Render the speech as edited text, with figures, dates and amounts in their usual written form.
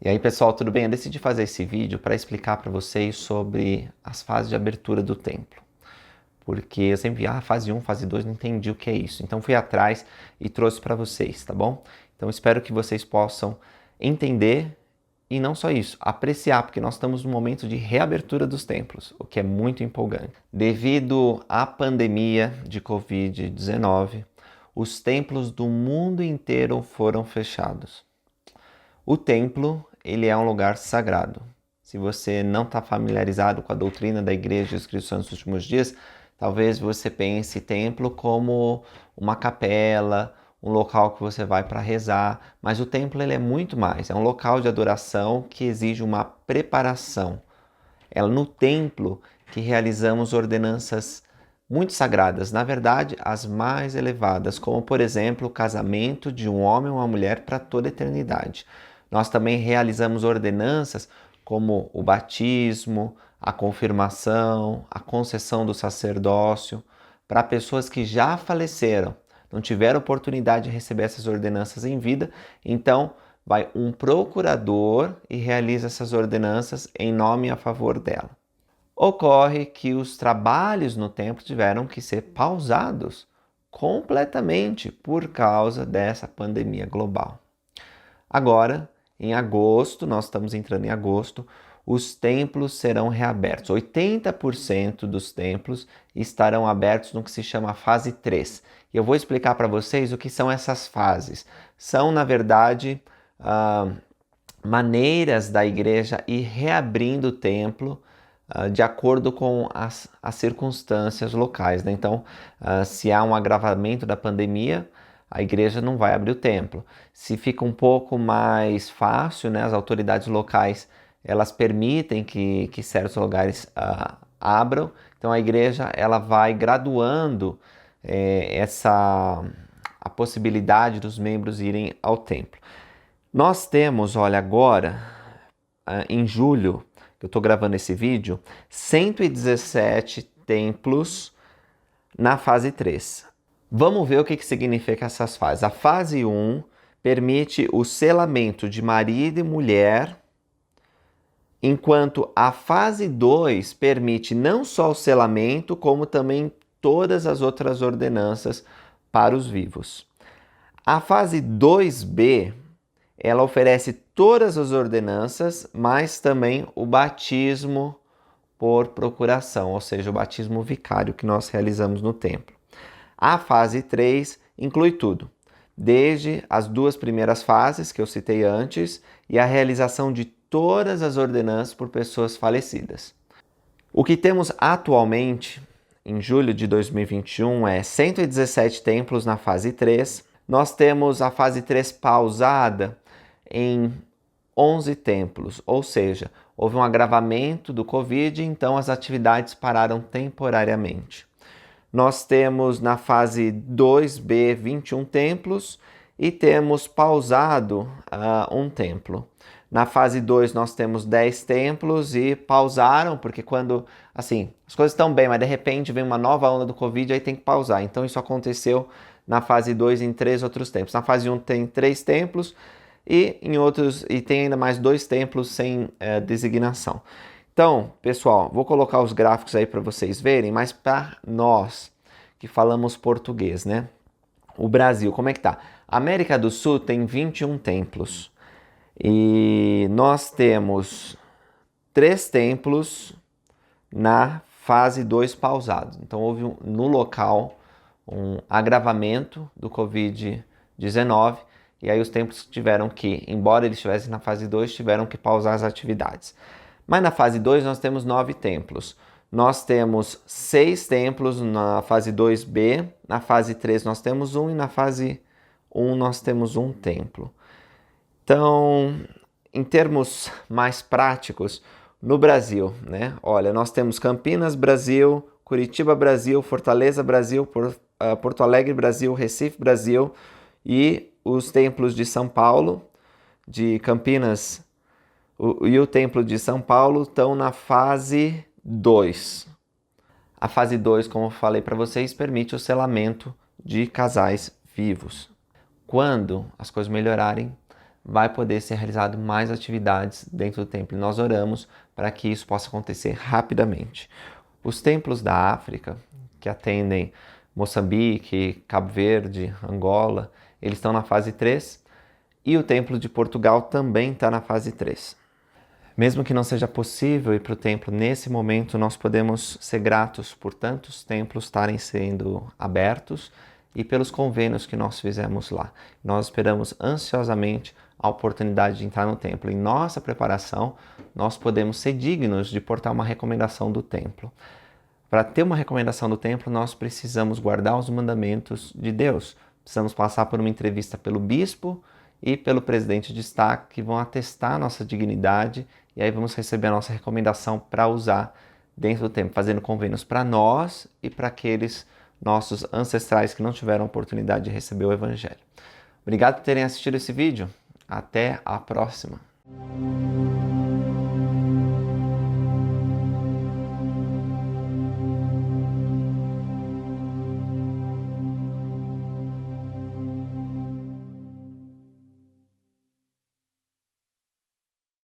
E aí, pessoal, tudo bem? Eu decidi fazer esse vídeo para explicar para vocês sobre as fases de abertura do templo. Porque eu sempre vi, fase 1, fase 2, não entendi o que é isso. Então fui atrás e trouxe para vocês, tá bom? Então espero que vocês possam entender e não só isso, apreciar, porque nós estamos num momento de reabertura dos templos, o que é muito empolgante. Devido à pandemia de Covid-19, os templos do mundo inteiro foram fechados. O templo, ele é um lugar sagrado. Se você não está familiarizado com a doutrina da Igreja Jesus Cristo dos Últimos Dias, talvez você pense templo como uma capela, um local que você vai para rezar, mas o templo ele é muito mais, é um local de adoração que exige uma preparação. É no templo que realizamos ordenanças muito sagradas, na verdade, as mais elevadas, como por exemplo o casamento de um homem ou uma mulher para toda a eternidade. Nós também realizamos ordenanças como o batismo, a confirmação, a concessão do sacerdócio para pessoas que já faleceram, não tiveram oportunidade de receber essas ordenanças em vida, então vai um procurador e realiza essas ordenanças em nome e a favor dela. Ocorre que os trabalhos no templo tiveram que ser pausados completamente por causa dessa pandemia global. Agora, em agosto, nós estamos entrando em agosto, os templos serão reabertos. 80% dos templos estarão abertos no que se chama fase 3. E eu vou explicar para vocês o que são essas fases. São, na verdade, maneiras da igreja ir reabrindo o templo de acordo com as circunstâncias locais, né? Então, se há um agravamento da pandemia, a igreja não vai abrir o templo. Se fica um pouco mais fácil, né, as autoridades locais elas permitem que certos lugares abram, então a igreja ela vai graduando a possibilidade dos membros irem ao templo. Nós temos, olha, agora, em julho, que eu estou gravando esse vídeo, 117 templos na fase 3. Vamos ver o que significa essas fases. A fase 1 permite o selamento de marido e mulher, enquanto a fase 2 permite não só o selamento, como também todas as outras ordenanças para os vivos. A fase 2B, ela oferece todas as ordenanças, mas também o batismo por procuração, ou seja, o batismo vicário que nós realizamos no templo. A fase 3 inclui tudo, desde as duas primeiras fases que eu citei antes e a realização de todas as ordenanças por pessoas falecidas. O que temos atualmente, em julho de 2021, é 117 templos na fase 3. Nós temos a fase 3 pausada em 11 templos, ou seja, houve um agravamento do Covid, então as atividades pararam temporariamente. Nós temos na fase 2B 21 templos e temos pausado um templo. Na fase 2 nós temos 10 templos e pausaram, porque quando, assim, as coisas estão bem, mas de repente vem uma nova onda do Covid, aí tem que pausar. Então isso aconteceu na fase 2 em 3 outros templos. Na fase 1 tem 3 templos e em outros e tem ainda mais 2 templos sem designação. Então, pessoal, vou colocar os gráficos aí para vocês verem, mas para nós que falamos português, né? O Brasil, como é que tá? A América do Sul tem 21 templos e nós temos 3 templos na fase 2 pausado. Então, houve no local um agravamento do Covid-19 e aí os templos tiveram que, embora eles estivessem na fase 2, tiveram que pausar as atividades. Mas na fase 2 nós temos 9 templos. Nós temos 6 templos na fase 2B, na fase 3 nós temos 1 e na fase 1 nós temos 1 templo. Então, em termos mais práticos, no Brasil, né? Olha, nós temos Campinas, Brasil, Curitiba, Brasil, Fortaleza, Brasil, Porto Alegre, Brasil, Recife, Brasil e os templos de São Paulo, de Campinas e o templo de São Paulo estão na fase 2. A fase 2, como eu falei para vocês, permite o selamento de casais vivos. Quando as coisas melhorarem, vai poder ser realizado mais atividades dentro do templo. E nós oramos para que isso possa acontecer rapidamente. Os templos da África, que atendem Moçambique, Cabo Verde, Angola, eles estão na fase 3 e o templo de Portugal também está na fase 3. Mesmo que não seja possível ir para o templo nesse momento, nós podemos ser gratos por tantos templos estarem sendo abertos e pelos convênios que nós fizemos lá. Nós esperamos ansiosamente a oportunidade de entrar no templo. Em nossa preparação, nós podemos ser dignos de portar uma recomendação do templo. Para ter uma recomendação do templo, nós precisamos guardar os mandamentos de Deus. Precisamos passar por uma entrevista pelo bispo e pelo presidente de Estado, que vão atestar a nossa dignidade, e aí vamos receber a nossa recomendação para usar dentro do templo, fazendo convênios para nós e para aqueles nossos ancestrais que não tiveram oportunidade de receber o Evangelho. Obrigado por terem assistido esse vídeo. Até a próxima!